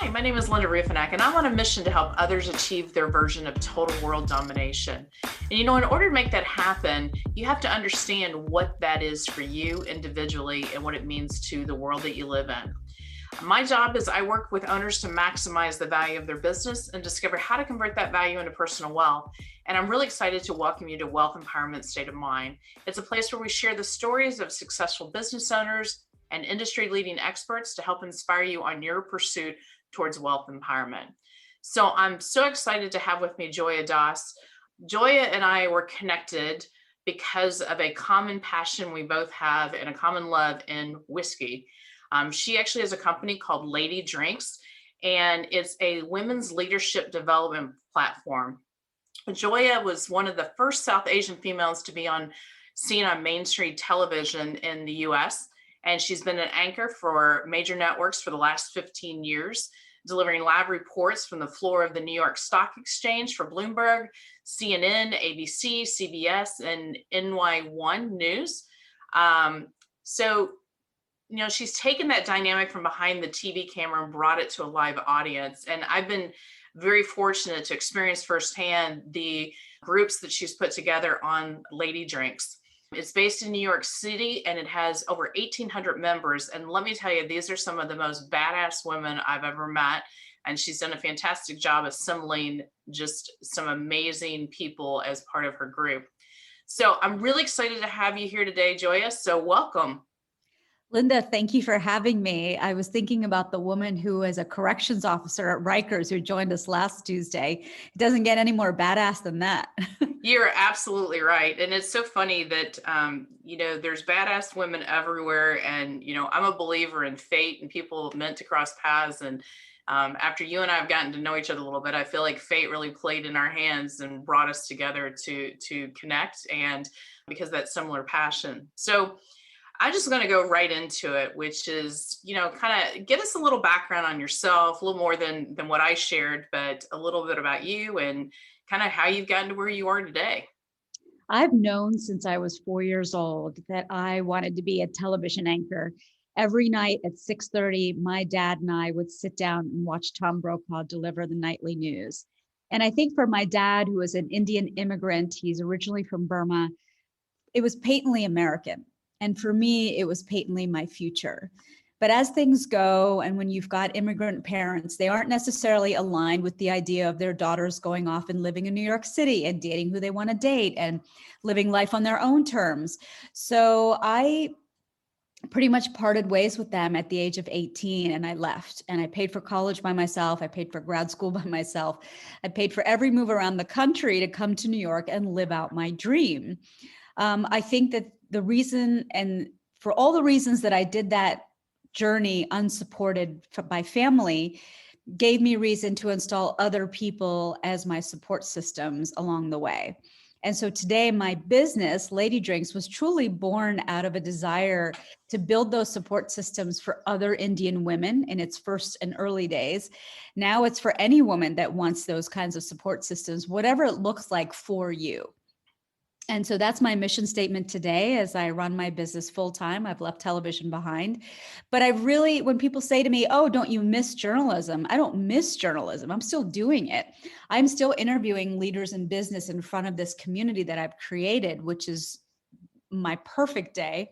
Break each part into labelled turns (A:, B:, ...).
A: Hi, my name is Linda Ruffenach, and I'm on a mission to help others achieve their version of total world domination. And in order to make that happen, you have to understand what that is for you individually and what it means to the world that you live in. My job is I work with owners to maximize the value of their business and discover how to convert that value into personal wealth. And I'm really excited to welcome you to Wealth Empowerment State of Mind. It's a place where we share the stories of successful business owners and industry leading experts to help inspire you on your pursuit towards wealth empowerment. So I'm so excited to have with me Joya Das. Joya and I were connected because of a common passion we both have and a common love in whiskey. She actually has a company called Lady Drinks, and it's a women's leadership development platform. Joya was one of the first South Asian females to be seen on mainstream television in the US. And she's been an anchor for major networks for the last 15 years, delivering live reports from the floor of the New York Stock Exchange for Bloomberg, CNN, ABC, CBS, and NY1 News. She's taken that dynamic from behind the TV camera and brought it to a live audience. And I've been very fortunate to experience firsthand the groups that she's put together on Lady Drinks. It's based in New York City, and it has over 1,800 members. And let me tell you, these are some of the most badass women I've ever met. And she's done a fantastic job assembling just some amazing people as part of her group. So I'm really excited to have you here today, Joya. So welcome.
B: Linda, thank you for having me. I was thinking about the woman who is a corrections officer at Rikers who joined us last Tuesday. It doesn't get any more badass than that.
A: You're absolutely right. And it's so funny that, there's badass women everywhere. And, I'm a believer in fate and people meant to cross paths. And after you and I have gotten to know each other a little bit, I feel like fate really played in our hands and brought us together to connect, and because of that similar passion. So I'm just going to go right into it, which is, kind of give us a little background on yourself, a little more than what I shared, but a little bit about you and kind of how you've gotten to where you are today.
B: I've known since I was 4 years old that I wanted to be a television anchor. Every night at 6:30, my dad and I would sit down and watch Tom Brokaw deliver the nightly news. And I think for my dad, who was an Indian immigrant, he's originally from Burma, it was patently American. And for me, it was patently my future. But as things go, and when you've got immigrant parents, they aren't necessarily aligned with the idea of their daughters going off and living in New York City and dating who they want to date and living life on their own terms. So I pretty much parted ways with them at the age of 18, and I left. And I paid for college by myself. I paid for grad school by myself. I paid for every move around the country to come to New York and live out my dream. I think that the reason, and for all the reasons that I did that journey unsupported by family, gave me reason to install other people as my support systems along the way. And so today, my business, Lady Drinks, was truly born out of a desire to build those support systems for other Indian women in its first and early days. Now it's for any woman that wants those kinds of support systems, whatever it looks like for you. And so that's my mission statement today as I run my business full time. I've left television behind. But when people say to me, oh, don't you miss journalism? I don't miss journalism. I'm still doing it. I'm still interviewing leaders in business in front of this community that I've created, which is my perfect day.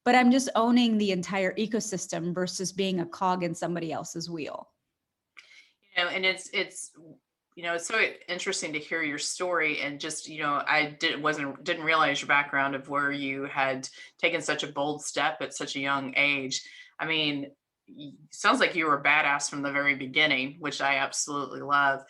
B: But I'm just owning the entire ecosystem versus being a cog in somebody else's wheel.
A: And it's so interesting to hear your story, and just, I didn't realize your background of where you had taken such a bold step at such a young age. I mean, sounds like you were a badass from the very beginning, which I absolutely love.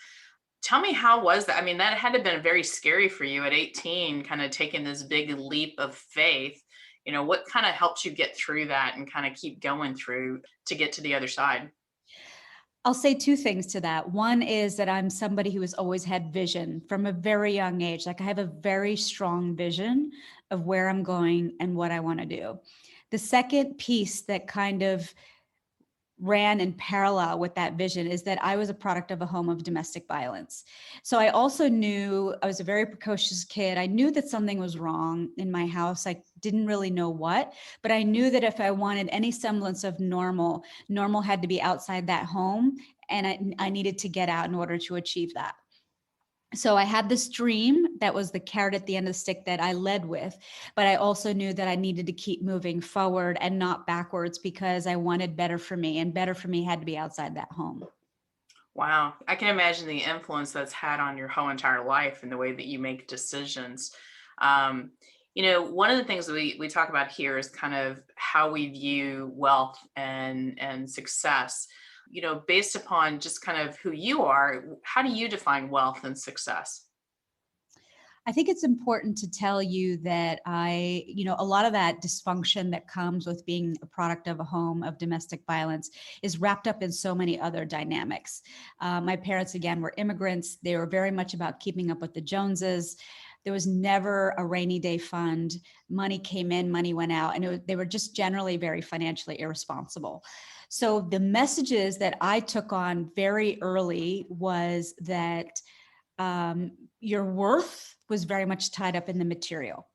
A: Tell me, how was that? I mean, that had to have been very scary for you at 18, kind of taking this big leap of faith. What kind of helped you get through that and kind of keep going through to get to the other side?
B: I'll say two things to that. One is that I'm somebody who has always had vision from a very young age. Like, I have a very strong vision of where I'm going and what I want to do. The second piece that kind of ran in parallel with that vision is that I was a product of a home of domestic violence. So I also knew I was a very precocious kid. I knew that something was wrong in my house. I didn't really know what, but I knew that if I wanted any semblance of normal had to be outside that home. And I needed to get out in order to achieve that. So I had this dream that was the carrot at the end of the stick that I led with, but I also knew that I needed to keep moving forward and not backwards because I wanted better for me, and better for me had to be outside that home.
A: Wow. I can imagine the influence that's had on your whole entire life and the way that you make decisions. Um, one of the things that we talk about here is kind of how we view wealth and success. Based upon just kind of who you are, how do you define wealth and success?
B: I think it's important to tell you that a lot of that dysfunction that comes with being a product of a home of domestic violence is wrapped up in so many other dynamics. My parents, again, were immigrants. They were very much about keeping up with the Joneses. There was never a rainy day fund. Money came in, money went out, and they were just generally very financially irresponsible. So the messages that I took on very early was that your worth was very much tied up in the material.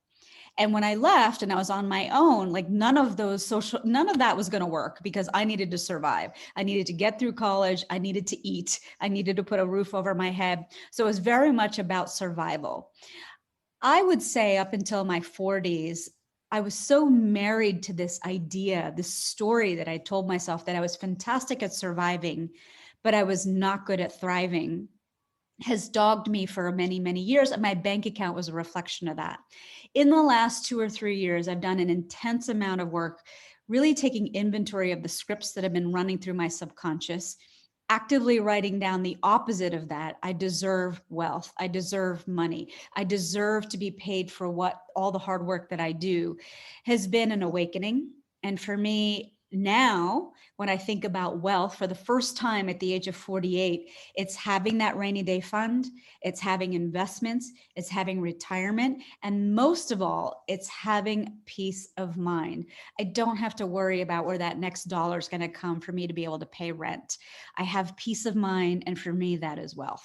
B: And when I left and I was on my own, like none of that was going to work because I needed to survive. I needed to get through college. I needed to eat. I needed to put a roof over my head. So it was very much about survival. I would say up until my 40s, I was so married to this idea, this story that I told myself that I was fantastic at surviving, but I was not good at thriving, has dogged me for many, many years. And my bank account was a reflection of that. In the last 2 or 3 years, I've done an intense amount of work, really taking inventory of the scripts that have been running through my subconscious, actively writing down the opposite of that. I deserve wealth. I deserve money. I deserve to be paid for all the hard work that I do, has been an awakening. And for me now, when I think about wealth for the first time at the age of 48, it's having that rainy day fund, it's having investments, it's having retirement, and most of all, it's having peace of mind. I don't have to worry about where that next dollar is going to come for me to be able to pay rent. I have peace of mind, and for me, that is wealth.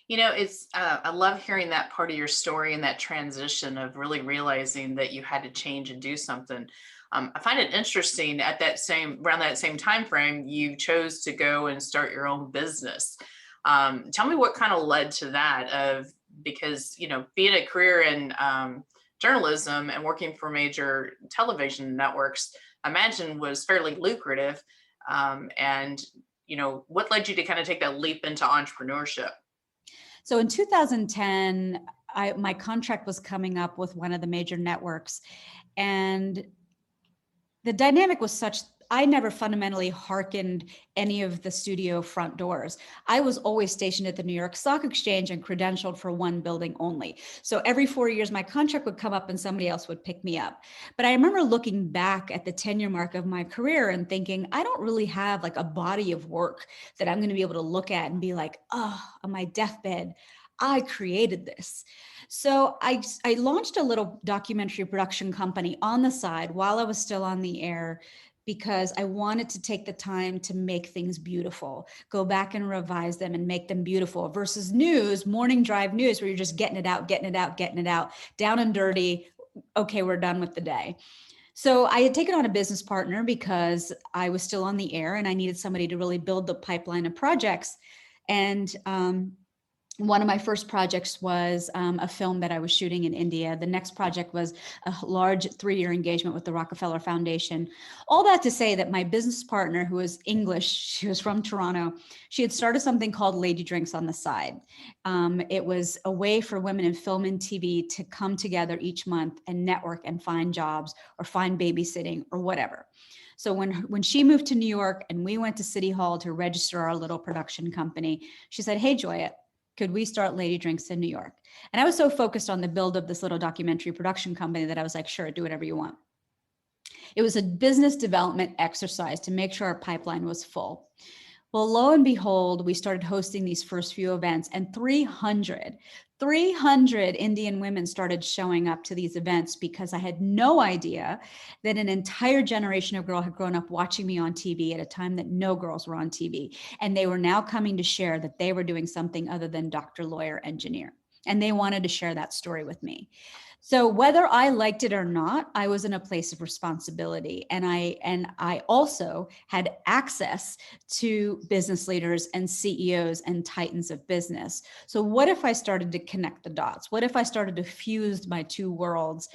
A: I love hearing that part of your story and that transition of really realizing that you had to change and do something. I find it interesting around that same time frame, you chose to go and start your own business. Tell me what kind of led to that because, being a career in journalism and working for major television networks, I imagine was fairly lucrative. And, what led you to kind of take that leap into entrepreneurship?
B: So in 2010, my contract was coming up with one of the major networks, and the dynamic was such, I never fundamentally hearkened any of the studio front doors. I was always stationed at the New York Stock Exchange and credentialed for one building only. So every 4 years, my contract would come up and somebody else would pick me up. But I remember looking back at the 10-year mark of my career and thinking, I don't really have like a body of work that I'm going to be able to look at and be like, oh, on my deathbed, I created this. So I launched a little documentary production company on the side while I was still on the air, because I wanted to take the time to make things beautiful, go back and revise them and make them beautiful versus news, morning drive news, where you're just getting it out, down and dirty. Okay, we're done with the day. So I had taken on a business partner because I was still on the air and I needed somebody to really build the pipeline of projects. And one of my first projects was a film that I was shooting in India. The next project was a large 3-year engagement with the Rockefeller Foundation. All that to say that my business partner, who was English, she was from Toronto, she had started something called Lady Drinks on the side. It was a way for women in film and TV to come together each month and network and find jobs or find babysitting or whatever. So when she moved to New York and we went to City Hall to register our little production company, she said, "Hey, Joya, could we start Lady Drinks in New York?" And I was so focused on the build of this little documentary production company that I was like, sure, do whatever you want. It was a business development exercise to make sure our pipeline was full. Well, lo and behold, we started hosting these first few events, and 300 300 Indian women started showing up to these events because I had no idea that an entire generation of girls had grown up watching me on TV at a time that no girls were on TV. And they were now coming to share that they were doing something other than doctor, lawyer, engineer. And they wanted to share that story with me. So whether I liked it or not, I was in a place of responsibility. And I also had access to business leaders and CEOs and titans of business. So what if I started to connect the dots? What if I started to fuse my two worlds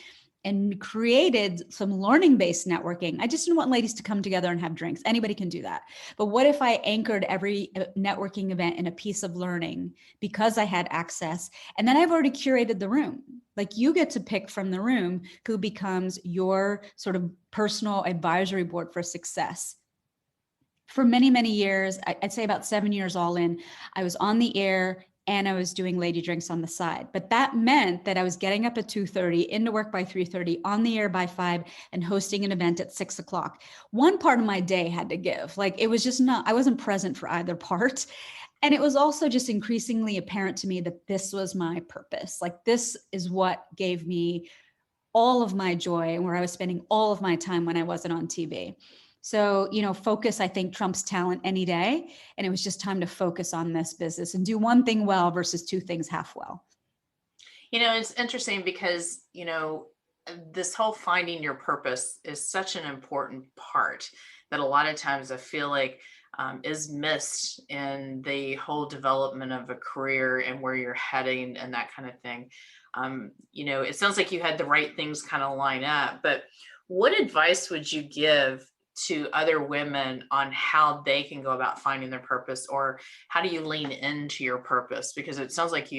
B: and created some learning-based networking? I just didn't want ladies to come together and have drinks. Anybody can do that. But what if I anchored every networking event in a piece of learning because I had access? And then I've already curated the room. Like, you get to pick from the room who becomes your sort of personal advisory board for success. For many, many years, I'd say about 7 years all in, I was on the air and I was doing lady drinks on the side. But that meant that I was getting up at 2:30, into work by 3:30, on the air by 5, and hosting an event at 6 o'clock. One part of my day had to give. Like, it was just not, I wasn't present for either part. And it was also just increasingly apparent to me that this was my purpose. Like, this is what gave me all of my joy and where I was spending all of my time when I wasn't on TV. So, focus, I think, trumps talent any day. And it was just time to focus on this business and do one thing well versus two things half well.
A: It's interesting because, this whole finding your purpose is such an important part that a lot of times I feel like is missed in the whole development of a career and where you're heading and that kind of thing. It sounds like you had the right things kind of line up, but what advice would you give to other women on how they can go about finding their purpose, or how do you lean into your purpose? Because it sounds like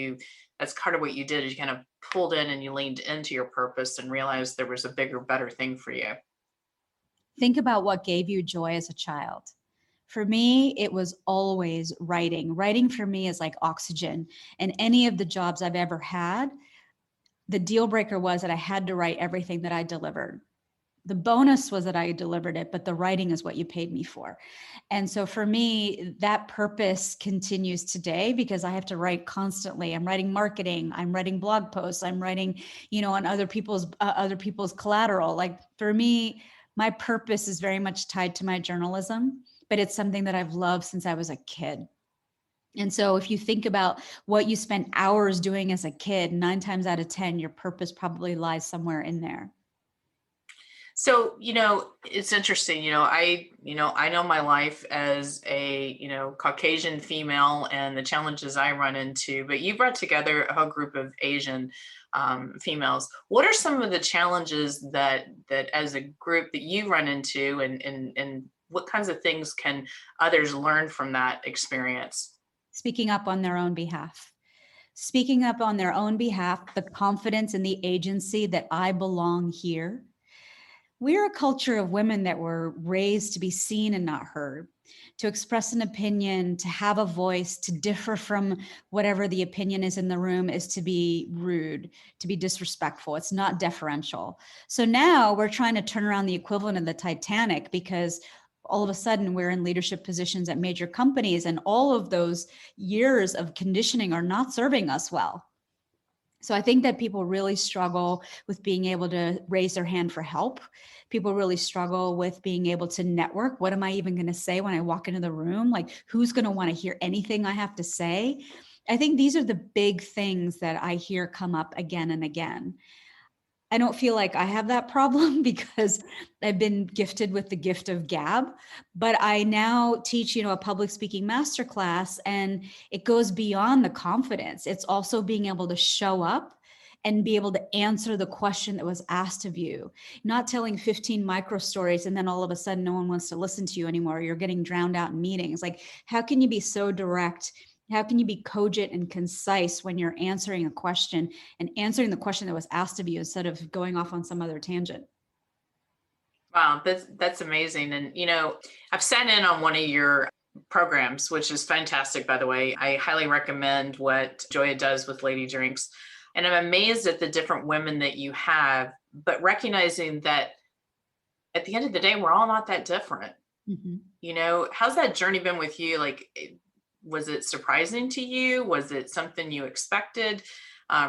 A: that's kind of what you did, is you kind of pulled in and you leaned into your purpose and realized there was a bigger, better thing for you.
B: Think about what gave you joy as a child. For me, it was always writing. Writing for me is like oxygen. And any of the jobs I've ever had, the deal breaker was that I had to write everything that I delivered. The bonus was that I delivered it, but the writing is what you paid me for. And so for me, that purpose continues today because I have to write constantly. I'm writing marketing, I'm writing blog posts, I'm writing, on other people's collateral. Like, for me, my purpose is very much tied to my journalism, but it's something that I've loved since I was a kid. And so if you think about what you spent hours doing as a kid, 9 times out of 10, your purpose probably lies somewhere in there.
A: So, it's interesting, I know my life as a, Caucasian female and the challenges I run into, but you brought together a whole group of Asian females. What are some of the challenges that as a group that you run into, and what kinds of things can others learn from that experience?
B: Speaking up on their own behalf. Speaking up on their own behalf, the confidence and the agency that I belong here. We're a culture of women that were raised to be seen and not heard, to express an opinion, to have a voice, to differ from whatever the opinion is in the room is to be rude, to be disrespectful. It's not deferential. So now we're trying to turn around the equivalent of the Titanic, because all of a sudden we're in leadership positions at major companies, and all of those years of conditioning are not serving us well. So I think that people really struggle with being able to raise their hand for help. People really struggle with being able to network. What am I even going to say when I walk into the room? Like, who's going to want to hear anything I have to say? I think these are the big things that I hear come up again and again. I don't feel like I have that problem because I've been gifted with the gift of gab, but I now teach, a public speaking masterclass, and it goes beyond the confidence. It's also being able to show up and be able to answer the question that was asked of you, not telling 15 micro stories and then all of a sudden no one wants to listen to you anymore. You're getting drowned out in meetings. Like, how can you be so direct? How can you be cogent and concise when you're answering a question and answering the question that was asked of you instead of going off on some other tangent?
A: Wow, that's amazing. And, I've sat in on one of your programs, which is fantastic, by the way. I highly recommend what Joya does with Lady Drinks. And I'm amazed at the different women that you have, but recognizing that at the end of the day, we're all not that different. Mm-hmm. How's that journey been with you? Like, was it surprising to you? Was it something you expected?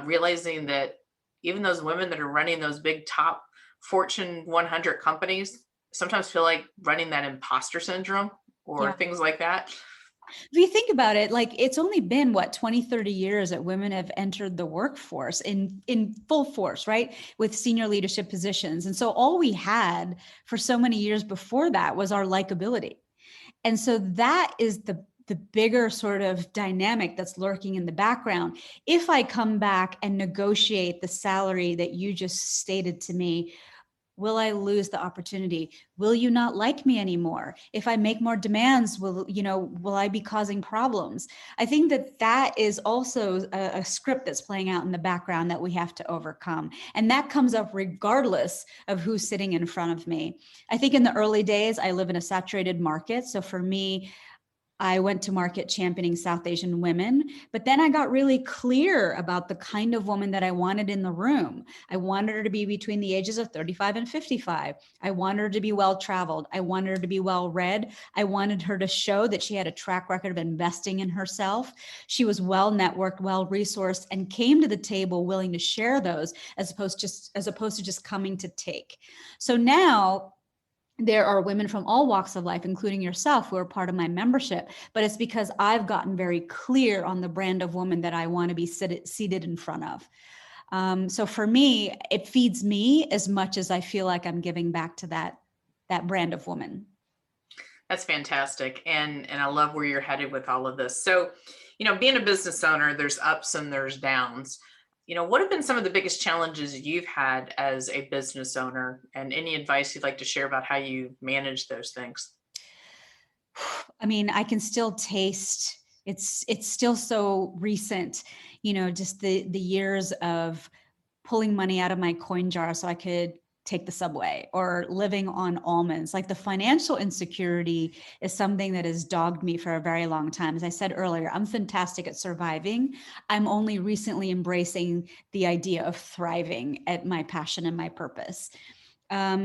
A: realizing that even those women that are running those big top Fortune 100 companies sometimes feel like running that imposter syndrome or
B: Yeah.
A: things like that.
B: If you think about it, like it's only been 20, 30 years that women have entered the workforce in full force, right? With senior leadership positions. And so all we had for so many years before that was our likability. And so that is the bigger sort of dynamic that's lurking in the background. If I come back and negotiate the salary that you just stated to me, will I lose the opportunity? Will you not like me anymore? If I make more demands, will I be causing problems? I think that is also a script that's playing out in the background that we have to overcome. And that comes up regardless of who's sitting in front of me. I think in the early days, I live in a saturated market. So for me, I went to market championing South Asian women, but then I got really clear about the kind of woman that I wanted in the room. I wanted her to be between the ages of 35 and 55. I wanted her to be well-traveled. I wanted her to be well-read. I wanted her to show that she had a track record of investing in herself. She was well-networked, well-resourced, and came to the table willing to share those as opposed to just coming to take. So now, there are women from all walks of life, including yourself, who are part of my membership, but it's because I've gotten very clear on the brand of woman that I want to be seated in front of. So for me, it feeds me as much as I feel like I'm giving back to that brand of woman.
A: That's fantastic. And I love where you're headed with all of this. So, being a business owner, there's ups and there's downs. What have been some of the biggest challenges you've had as a business owner, and any advice you'd like to share about how you manage those things?
B: I mean, I can still taste it's still so recent, just the years of pulling money out of my coin jar so I could take the subway, or living on almonds. Like the financial insecurity is something that has dogged me for a very long time. As I said earlier, I'm fantastic at surviving. I'm only recently embracing the idea of thriving at my passion and my purpose.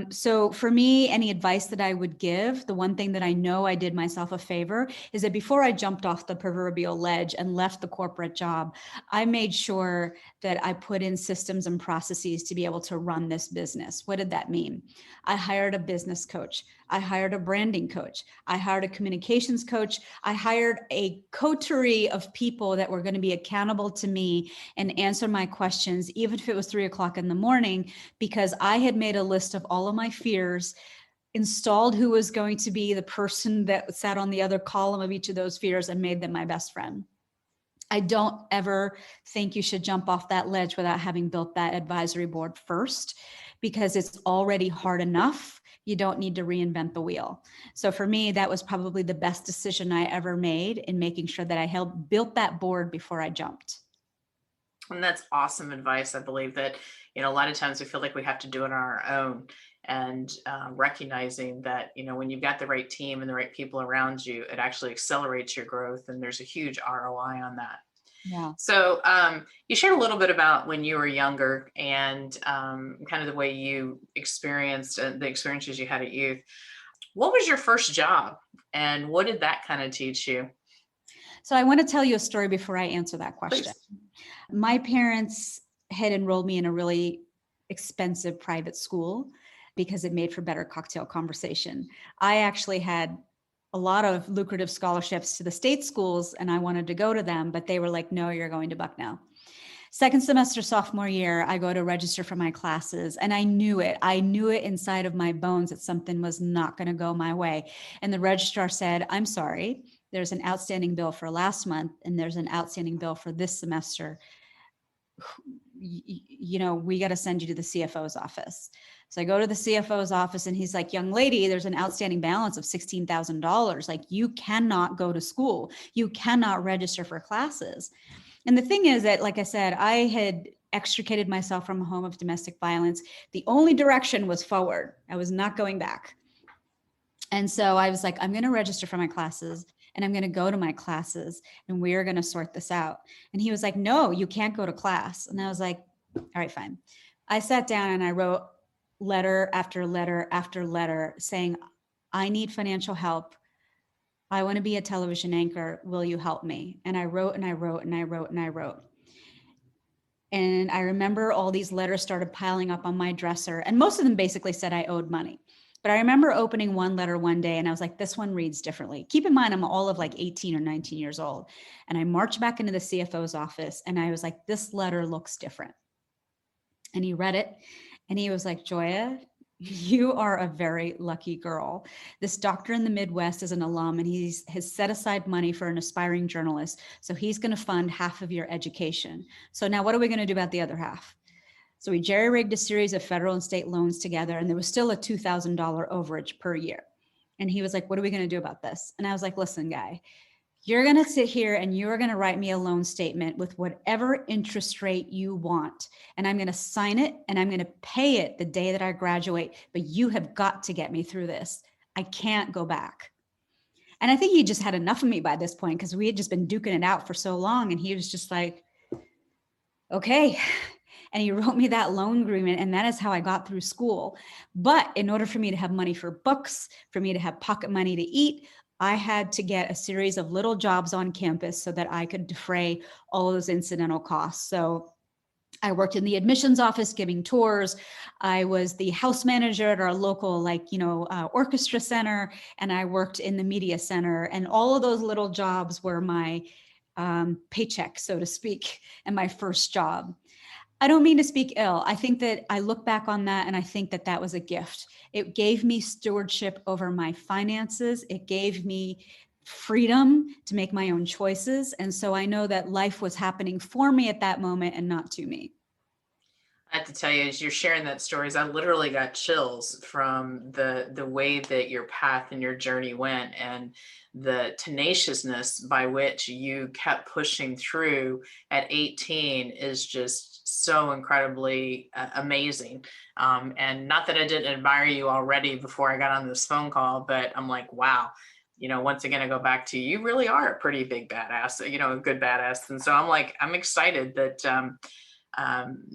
B: So for me, any advice that I would give, the one thing that I know I did myself a favor is that before I jumped off the proverbial ledge and left the corporate job, I made sure that I put in systems and processes to be able to run this business. What did that mean? I hired a business coach. I hired a branding coach. I hired a communications coach. I hired a coterie of people that were going to be accountable to me and answer my questions, even if it was 3 o'clock in the morning, because I had made a list of all of my fears, installed who was going to be the person that sat on the other column of each of those fears, and made them my best friend. I don't ever think you should jump off that ledge without having built that advisory board first, because it's already hard enough. You don't need to reinvent the wheel. So for me, that was probably the best decision I ever made in making sure that I built that board before I jumped.
A: And that's awesome advice. I believe that, a lot of times we feel like we have to do it on our own, and recognizing that, when you've got the right team and the right people around you, it actually accelerates your growth. And there's a huge ROI on that.
B: Yeah.
A: So you shared a little bit about when you were younger, and kind of the way you experienced the experiences you had at youth. What was your first job, and what did that kind of teach you?
B: So I want to tell you a story before I answer that question.
A: Please.
B: My parents had enrolled me in a really expensive private school because it made for better cocktail conversation. I actually had a lot of lucrative scholarships to the state schools, and I wanted to go to them, but they were like, no, you're going to Bucknell. Second semester, sophomore year, I go to register for my classes, and I knew it. I knew it inside of my bones that something was not going to go my way. And the registrar said, I'm sorry, there's an outstanding bill for last month, and there's an outstanding bill for this semester. We got to send you to the CFO's office. So I go to the CFO's office, and he's like, young lady, there's an outstanding balance of $16,000. Like, you cannot go to school. You cannot register for classes. And the thing is that, like I said, I had extricated myself from a home of domestic violence. The only direction was forward. I was not going back. And so I was like, I'm going to register for my classes, and I'm going to go to my classes, and we are going to sort this out. And he was like, no, you can't go to class. And I was like, all right, fine. I sat down and I wrote letter after letter after letter saying, I need financial help. I want to be a television anchor. Will you help me? And I wrote and I wrote and I wrote and I wrote. And I remember all these letters started piling up on my dresser, and most of them basically said I owed money. But I remember opening one letter one day and I was like, this one reads differently. Keep in mind, I'm all of like 18 or 19 years old. And I marched back into the CFO's office and I was like, this letter looks different. And he read it and he was like, Joya, you are a very lucky girl. This doctor in the Midwest is an alum and has set aside money for an aspiring journalist. So he's going to fund half of your education. So now what are we going to do about the other half? So we jerry-rigged a series of federal and state loans together, and there was still a $2,000 overage per year. And he was like, what are we going to do about this? And I was like, listen, guy, you're going to sit here and you're going to write me a loan statement with whatever interest rate you want. And I'm going to sign it and I'm going to pay it the day that I graduate. But you have got to get me through this. I can't go back. And I think he just had enough of me by this point because we had just been duking it out for so long. And he was just like, okay. And he wrote me that loan agreement. And that is how I got through school. But in order for me to have money for books, for me to have pocket money to eat, I had to get a series of little jobs on campus so that I could defray all of those incidental costs. So I worked in the admissions office giving tours. I was the house manager at our local, orchestra center, and I worked in the media center. And all of those little jobs were my paycheck, so to speak, and my first job. I don't mean to speak ill. I think that I look back on that and I think that that was a gift. It gave me stewardship over my finances. It gave me freedom to make my own choices. And so I know that life was happening for me at that moment and not to me.
A: I have to tell you, as you're sharing that stories, I literally got chills from the way that your path and your journey went, and the tenaciousness by which you kept pushing through at 18 is just so incredibly amazing. And not that I didn't admire you already before I got on this phone call, but I'm like, wow. Once again, I go back to you really are a pretty big badass, a good badass. And so I'm excited that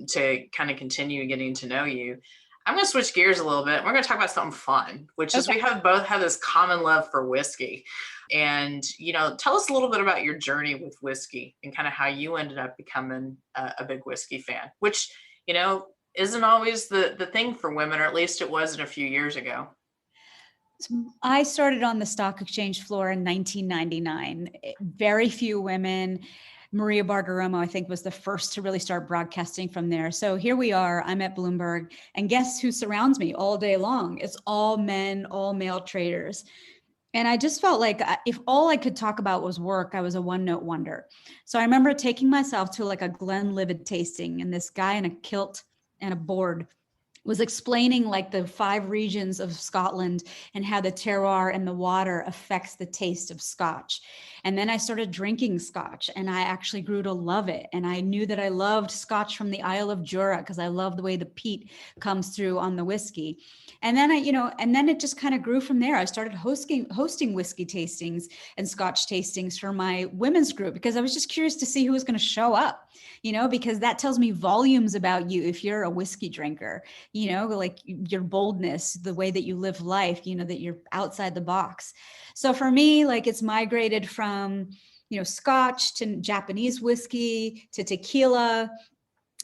A: to kind of continue getting to know you. I'm going to switch gears a little bit. We're going to talk about something fun, which is we both have this common love for whiskey. And, tell us a little bit about your journey with whiskey and kind of how you ended up becoming a big whiskey fan, which, isn't always the thing for women, or at least it wasn't a few years ago.
B: I started on the stock exchange floor in 1999. Very few women. Maria Bartiromo, I think, was the first to really start broadcasting from there. So here we are, I'm at Bloomberg, and guess who surrounds me all day long? It's all men, all male traders. And I just felt like if all I could talk about was work, I was a one-note wonder. So I remember taking myself to like a Glenlivet tasting, and this guy in a kilt and a board was explaining like the 5 regions of Scotland and how the terroir and the water affects the taste of Scotch. And then I started drinking Scotch and I actually grew to love it. And I knew that I loved Scotch from the Isle of Jura because I love the way the peat comes through on the whiskey. And then and then it just kind of grew from there. I started hosting whiskey tastings and Scotch tastings for my women's group because I was just curious to see who was going to show up, because that tells me volumes about you if you're a whiskey drinker. Like your boldness, the way that you live life, that you're outside the box. So for me, like it's migrated from, Scotch to Japanese whiskey to tequila.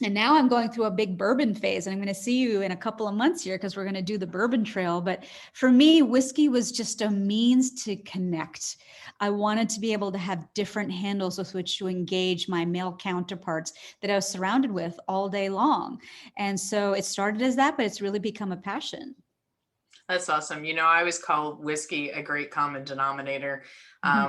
B: And now I'm going through a big bourbon phase, and I'm going to see you in a couple of months here because we're going to do the bourbon trail. But for me, whiskey was just a means to connect. I wanted to be able to have different handles with which to engage my male counterparts that I was surrounded with all day long. And so it started as that, but it's really become a passion.
A: That's awesome. I always call whiskey a great common denominator,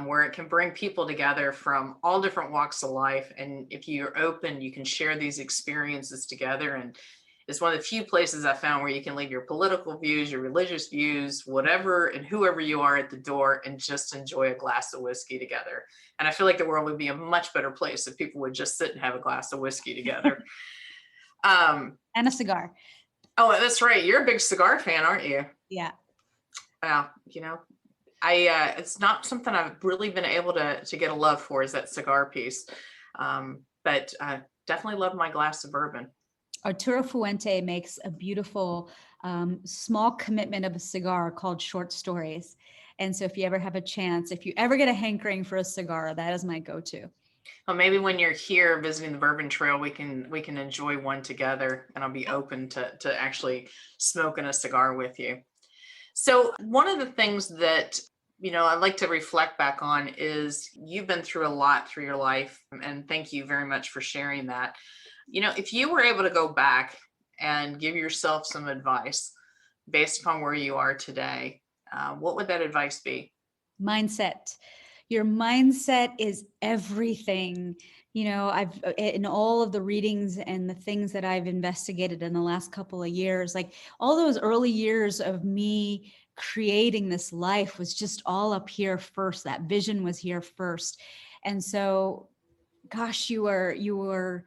A: where it can bring people together from all different walks of life. And if you're open, you can share these experiences together. And it's one of the few places I found where you can leave your political views, your religious views, whatever, and whoever you are at the door and just enjoy a glass of whiskey together. And I feel like the world would be a much better place if people would just sit and have a glass of whiskey together.
B: And a cigar.
A: Oh, that's right. You're a big cigar fan, aren't you?
B: Yeah.
A: Well, it's not something I've really been able to get a love for, is that cigar piece. But I definitely love my glass of bourbon.
B: Arturo Fuente makes a beautiful small commitment of a cigar called Short Stories. And so if you ever have a chance, if you ever get a hankering for a cigar, that is my go-to.
A: Well, maybe when you're here visiting the Bourbon Trail, we can enjoy one together, and I'll be open to actually smoking a cigar with you. So one of the things that I like to reflect back on is you've been through a lot through your life, and thank you very much for sharing that. If you were able to go back and give yourself some advice based upon where you are today, what would that advice be?
B: Mindset. Your mindset is everything. I've in all of the readings and the things that I've investigated in the last couple of years, like all those early years of me creating this life was just all up here first. That vision was here first. And so, gosh, you were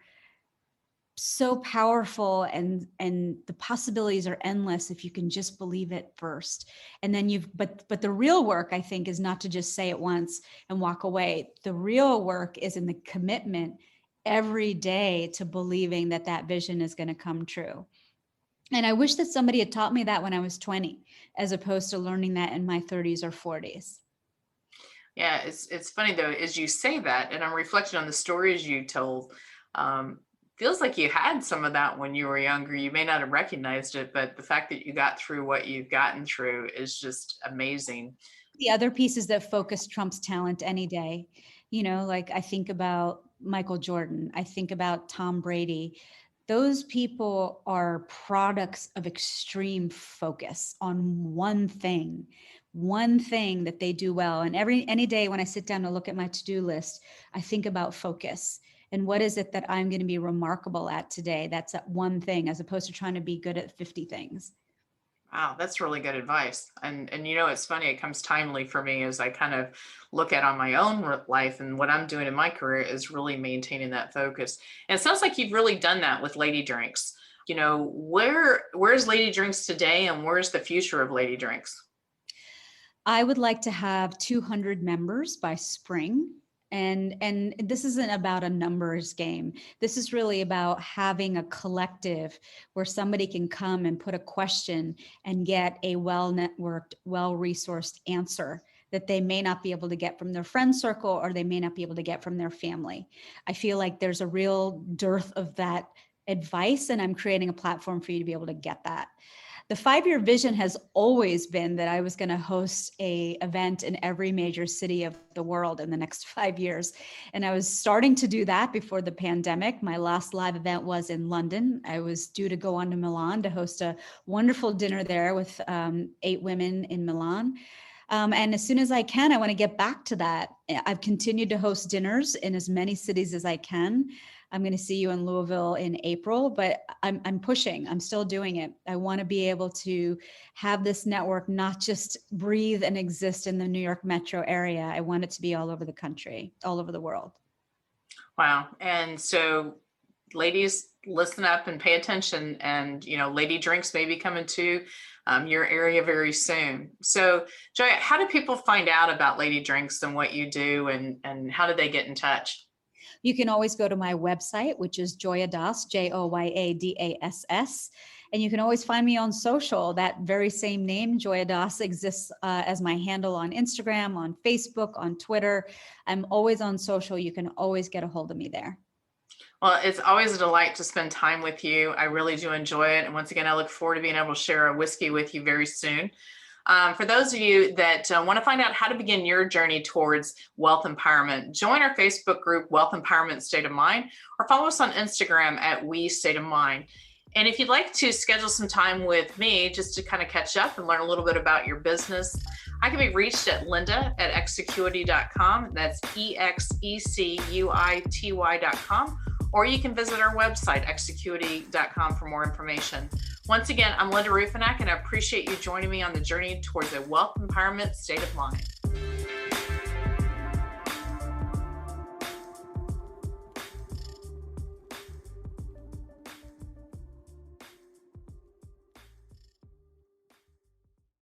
B: so powerful, and the possibilities are endless if you can just believe it first. And then but the real work, I think, is not to just say it once and walk away. The real work is in the commitment every day to believing that that vision is going to come true. And I wish that somebody had taught me that when I was 20, as opposed to learning that in my 30s or 40s.
A: Yeah, it's funny though, as you say that, and I'm reflecting on the stories you told. Feels like you had some of that when you were younger. You may not have recognized it, but the fact that you got through what you've gotten through is just amazing.
B: The other piece is that focus trumps talent any day. Like I think about Michael Jordan, I think about Tom Brady. Those people are products of extreme focus on one thing that they do well. And any day when I sit down to look at my to-do list, I think about focus. And what is it that I'm going to be remarkable at today? That's that one thing, as opposed to trying to be good at 50 things.
A: Wow, that's really good advice. And it's funny, it comes timely for me as I kind of look at on my own life, and what I'm doing in my career is really maintaining that focus. And it sounds like you've really done that with Lady Drinks. Where's Lady Drinks today, and where's the future of Lady Drinks?
B: I would like to have 200 members by spring. And this isn't about a numbers game. This is really about having a collective where somebody can come and put a question and get a well-networked, well-resourced answer that they may not be able to get from their friend circle, or they may not be able to get from their family. I feel like there's a real dearth of that advice, and I'm creating a platform for you to be able to get that. The 5-year vision has always been that I was going to host a event in every major city of the world in the next 5 years. And I was starting to do that before the pandemic. My last live event was in London. I was due to go on to Milan to host a wonderful dinner there with 8 women in Milan. And as soon as I can, I want to get back to that. I've continued to host dinners in as many cities as I can. I'm going to see you in Louisville in April, but I'm pushing. I'm still doing it. I want to be able to have this network not just breathe and exist in the New York metro area. I want it to be all over the country, all over the world.
A: Wow. And so, ladies, listen up and pay attention. And, Lady Drinks may be coming to your area very soon. So, Joya, how do people find out about Lady Drinks and what you do, and how do they get in touch?
B: You can always go to my website, which is Joyadas, Joyadass. And you can always find me on social. That very same name, Joyadas, exists as my handle on Instagram, on Facebook, on Twitter. I'm always on social. You can always get a hold of me there.
A: Well, it's always a delight to spend time with you. I really do enjoy it. And once again, I look forward to being able to share a whiskey with you very soon. For those of you that want to find out how to begin your journey towards wealth empowerment, join our Facebook group, Wealth Empowerment State of Mind, or follow us on Instagram at We State of Mind. And if you'd like to schedule some time with me just to kind of catch up and learn a little bit about your business, I can be reached at linda@execuity.com. That's EXECUITY.com. Or you can visit our website, execuity.com, for more information. Once again, I'm Linda Ruffenach, and I appreciate you joining me on the journey towards a wealth empowerment state of mind.